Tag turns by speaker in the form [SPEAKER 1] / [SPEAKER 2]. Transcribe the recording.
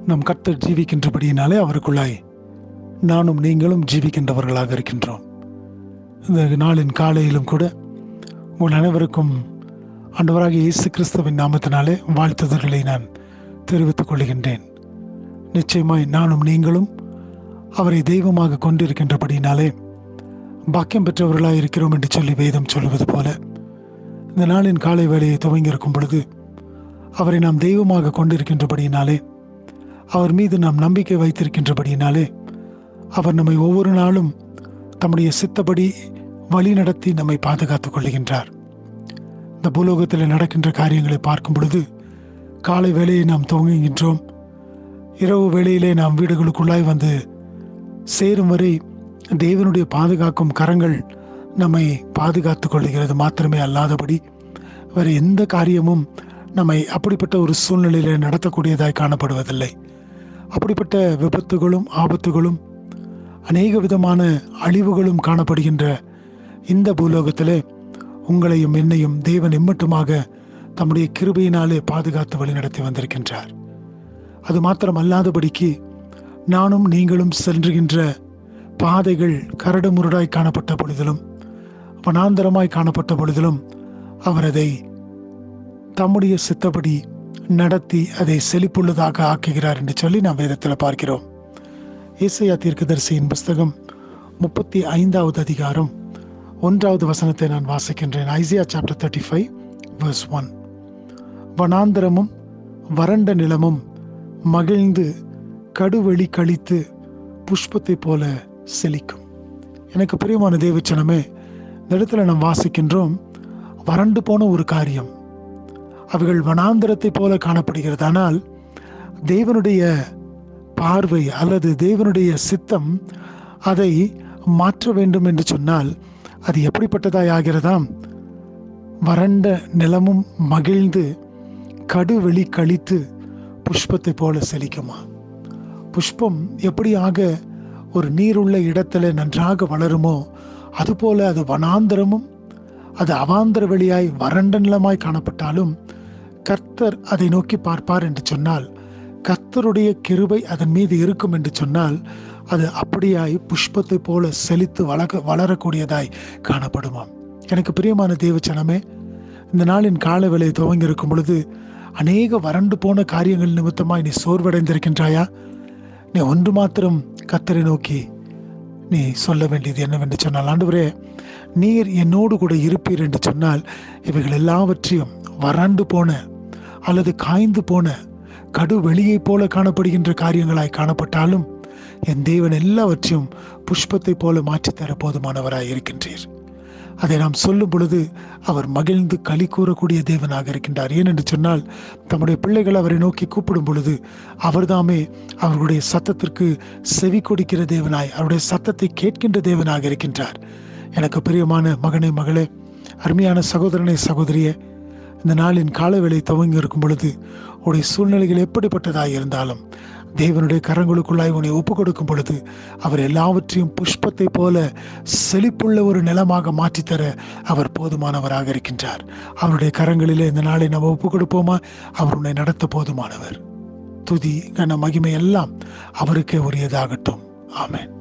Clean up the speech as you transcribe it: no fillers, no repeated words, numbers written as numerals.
[SPEAKER 1] நம் கர்த்தர் ஜீவிக்கின்றபடியினாலே அவருக்குள்ளாய் நானும் நீங்களும் ஜீவிக்கின்றவர்களாக இருக்கின்றோம். இந்த நாளின் காலையிலும் கூட உங்கள் அனைவருக்கும் ஆண்டவராகிய இயேசு கிறிஸ்துவின் நாமத்தினாலே வாழ்த்துதல்களை நான் தெரிவித்துக் கொள்கின்றேன். நிச்சயமாய் நானும் நீங்களும் அவரை தெய்வமாக கொண்டிருக்கின்றபடியினாலே பாக்கியம் பெற்றவர்களாக இருக்கிறோம் என்று சொல்லி வேதம் சொல்லுவது போல, இந்த நாளின் காலை வேளையை துவங்கியிருக்கும் பொழுது அவரை நாம் தெய்வமாக கொண்டிருக்கின்றபடியினாலே, அவர் மீது நாம் நம்பிக்கை வைத்திருக்கின்றபடியினாலே, அவர் நம்மை ஒவ்வொரு நாளும் தம்முடைய சித்தப்படி வழி நடத்தி நம்மை பாதுகாத்துக் கொள்ளுகின்றார். இந்த பூலோகத்தில் நடக்கின்ற காரியங்களை பார்க்கும் பொழுது காலை வேளையை நாம் துவங்குகின்றோம். இரவு வேளையிலே நாம் வீடுகளுக்குள்ளாய் வந்து சேரும் வரை தேவனுடைய பாதுகாக்கும் கரங்கள் நம்மை பாதுகாத்துக் கொள்ளுகிறது. மாத்திரமே அல்லாதபடி வேறு எந்த காரியமும் நம்மை அப்படிப்பட்ட ஒரு சூழ்நிலையில் நடத்தக்கூடியதாய் காணப்படுவதில்லை. அப்படிப்பட்ட விபத்துகளும் ஆபத்துகளும் அநேக விதமான அழிவுகளும் காணப்படுகின்ற இந்த பூலோகத்திலே உங்களையும் என்னையும் தேவன் இம்மட்டுமாக தம்முடைய கிருபையினாலே பாதுகாத்து வழிநடத்தி வந்திருக்கின்றார். அது மாத்திரம் அல்லாதபடிக்கு நானும் நீங்களும் சென்றுகின்ற பாதைகள் கரடு முரடாய் காணப்பட்ட பொழுதிலும் வனாந்தரமாய் காணப்பட்ட பொழுதிலும் அவர் அதை தம்முடைய சித்தப்படி நடத்தி அதை செழிப்புள்ளதாக ஆக்குகிறார் என்று சொல்லி நாம் வேதத்தில் பார்க்கிறோம். ஏசாயா தீர்க்கதரிசியின் புஸ்தகம் 35வது அதிகாரம் 1வது வசனத்தை நான் வாசிக்கின்றேன். Isaiah chapter 35 verse 1. வனாந்தரமும் வறண்ட நிலமும் மகிழ்ந்து கடுவெளி கழித்து புஷ்பத்தை போல செழிக்கும். எனக்கு பிரியமான தேவச்சனமே, இந்த இடத்துல நாம் வாசிக்கின்றோம், வறண்டு போன ஒரு காரியம் அவைகள் வனாந்தரத்தை போல காணப்படுகிறது. ஆனால் தேவனுடைய பார்வை அல்லது தேவனுடைய சித்தம் அதை மாற்ற வேண்டும் என்று சொன்னால் அது எப்படிப்பட்டதாய் ஆகிறதாம்? வறண்ட நிலமும் மகிழ்ந்து கடுவெளி கழித்து புஷ்பத்தை போல செழிக்குமா? புஷ்பம் எப்படியாக ஒரு நீருள்ள இடத்துல நன்றாக வளருமோ அதுபோல அது வனாந்தரமும் அது அவாந்தர வெளியாய் வறண்ட நிலமாய் காணப்பட்டாலும் கர்த்தர் அதை நோக்கி பார்ப்பார் என்று சொன்னால், கர்த்தருடைய கிருபை அதன் மீது இருக்கும் என்று சொன்னால் அது அப்படியாய் புஷ்பத்தை போல செழித்து வளரக்கூடியதாய் காணப்படுமாம். எனக்கு பிரியமான தேவச்சனமே, இந்த நாளின் கால வேளையை துவங்கி இருக்கும் பொழுது அநேக வறண்டு போன காரியங்கள் நிமித்தமாய் நீ சோர்வடைந்திருக்கின்றாயா? நீ ஒன்று மாத்திரம் கர்த்தரை நோக்கி நீ சொல்ல வேண்டியது என்னவென்று சொன்னால், ஆண்டவரே, நீர் என்னோடு கூட இருப்பீர் என்று சொன்னால் இவைகள் எல்லாவற்றையும் வறண்டு போன அல்லது காய்ந்து போன கடு வெளியை போல காணப்படுகின்ற காரியங்களாய் காணப்பட்டாலும் என் தேவன் எல்லாவற்றையும் புஷ்பத்தை போல மாற்றித்தர போதுமானவராய் இருக்கின்றீர். அதை நாம் சொல்லும் பொழுது அவர் மகிழ்ந்து களி கூறக்கூடிய தேவனாக இருக்கின்றார். ஏனென்று சொன்னால் தம்முடைய பிள்ளைகள் அவரை நோக்கி கூப்பிடும் பொழுது அவர்தாமே அவர்களுடைய சத்தத்திற்கு செவி கொடுக்கிற தேவனாய், அவருடைய சத்தத்தை கேட்கின்ற தேவனாக இருக்கின்றார். எனக்கு பிரியமான மகனே, மகளே, அருமையான சகோதரனே, சகோதரியே, இந்த நாளின் காலவேளை துவங்கி இருக்கும் பொழுது உடைய சூழ்நிலைகள் எப்படிப்பட்டதாய் இருந்தாலும் தேவனுடைய கரங்களுக்குள்ளாய் உன்னை ஒப்புக் கொடுக்கும் பொழுது அவர் எல்லாவற்றையும் புஷ்பத்தை போல செழிப்புள்ள ஒரு நிலமாக மாற்றித்தர அவர் போதுமானவராக இருக்கின்றார். அவருடைய கரங்களிலே இந்த நாளை நம்ம ஒப்புக் கொடுப்போமா? அவர் உன்னை நடத்த போதுமானவர். துதி கன மகிமை எல்லாம் அவருக்கே உரியதாகட்டும். ஆமென்.